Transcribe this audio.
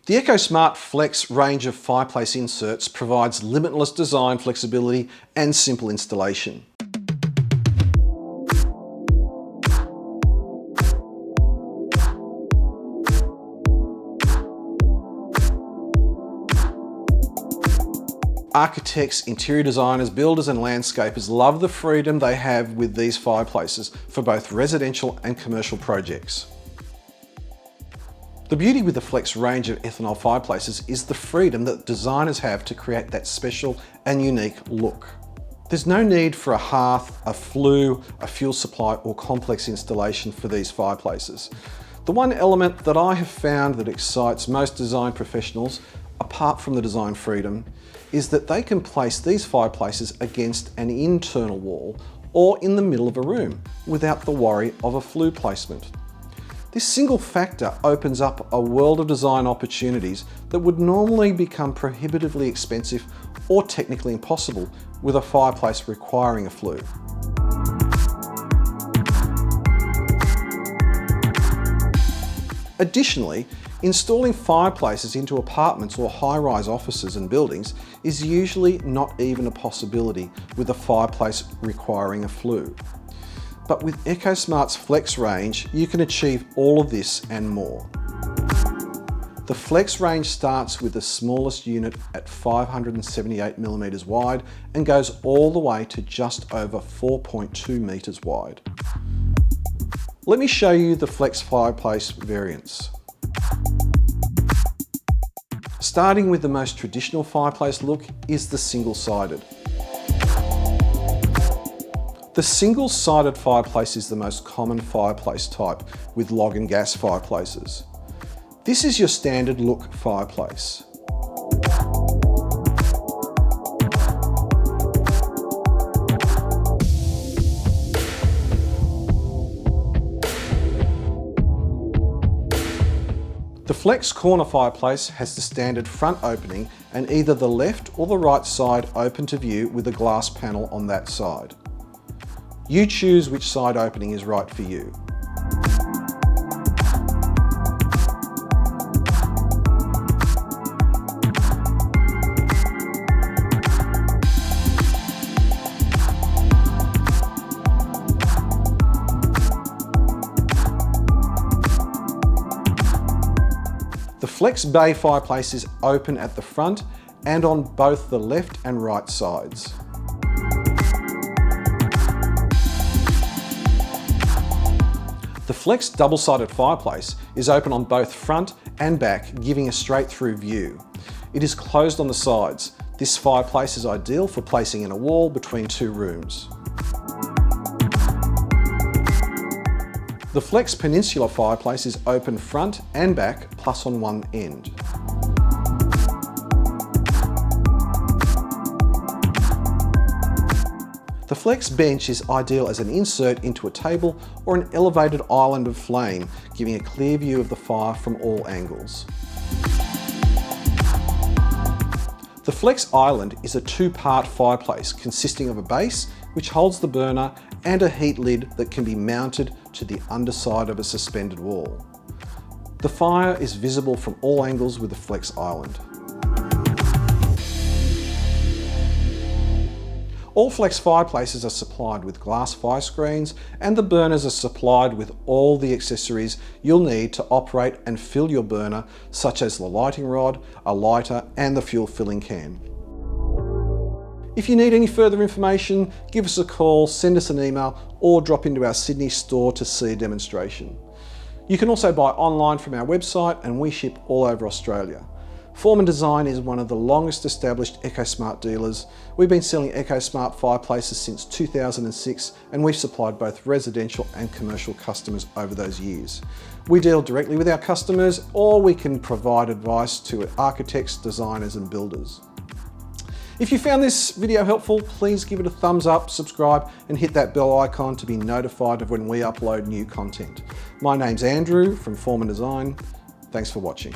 The EcoSmart Flex range of fireplace inserts provides limitless design flexibility and simple installation. Architects, interior designers, builders and landscapers love the freedom they have with these fireplaces for both residential and commercial projects. The beauty with the Flex range of ethanol fireplaces is the freedom that designers have to create that special and unique look. There's no need for a hearth, a flue, a fuel supply or complex installation for these fireplaces. The one element that I have found that excites most design professionals, apart from the design freedom, is that they can place these fireplaces against an internal wall or in the middle of a room without the worry of a flue placement. This single factor opens up a world of design opportunities that would normally become prohibitively expensive or technically impossible with a fireplace requiring a flue. Additionally, installing fireplaces into apartments or high-rise offices and buildings is usually not even a possibility with a fireplace requiring a flue. But with EcoSmart's Flex range, you can achieve all of this and more. The Flex range starts with the smallest unit at 578mm wide and goes all the way to just over 4.2 meters wide. Let me show you the Flex fireplace variants. Starting with the most traditional fireplace look is the single-sided. The single-sided fireplace is the most common fireplace type with log and gas fireplaces. This is your standard look fireplace. The Flex corner fireplace has the standard front opening and either the left or the right side open to view with a glass panel on that side. You choose which side opening is right for you. The Flex Bay fireplace is open at the front and on both the left and right sides. The Flex double-sided fireplace is open on both front and back, giving a straight-through view. It is closed on the sides. This fireplace is ideal for placing in a wall between two rooms. The Flex Peninsula fireplace is open front and back, plus on one end. The Flex bench is ideal as an insert into a table or an elevated island of flame, giving a clear view of the fire from all angles. The Flex Island is a two-part fireplace consisting of a base, which holds the burner, and a heat lid that can be mounted to the underside of a suspended wall. The fire is visible from all angles with the Flex Island. All Flex fireplaces are supplied with glass fire screens, and the burners are supplied with all the accessories you'll need to operate and fill your burner, such as the lighting rod, a lighter, and the fuel filling can. If you need any further information, give us a call, send us an email, or drop into our Sydney store to see a demonstration. You can also buy online from our website, and we ship all over Australia. Foreman Design is one of the longest established EcoSmart dealers. We've been selling EcoSmart fireplaces since 2006, and we've supplied both residential and commercial customers over those years. We deal directly with our customers, or we can provide advice to architects, designers and builders. If you found this video helpful, please give it a thumbs up, subscribe and hit that bell icon to be notified of when we upload new content. My name's Andrew from Foreman Design. Thanks for watching.